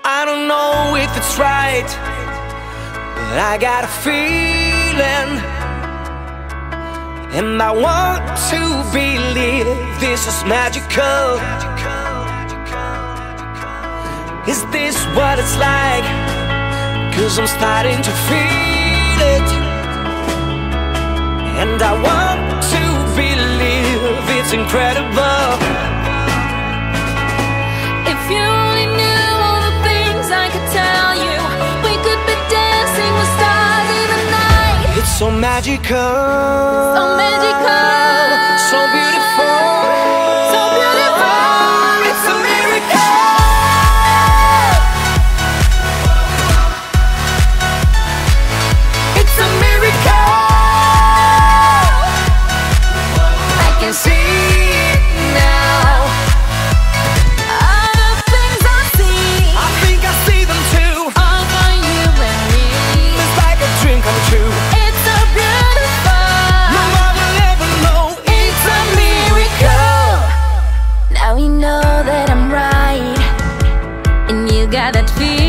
I don't know if it's right, but I got a feeling, and I want to believe this is magical. Is this what it's like? 'Cause I'm starting to feel it, and I want to believe it's incredible. If you only knew all the things I could tell you, we could be dancing with stars in the night. It's so magical, So magical, so beautiful, so beautiful. it's a miracle. It's a miracle. I can see it now. All the things I see, I think I see them too. all for you and me. It's like a dream come true. It's so beautiful. No one will ever know. It's a miracle. Now we know that I'm right, and you got that feeling.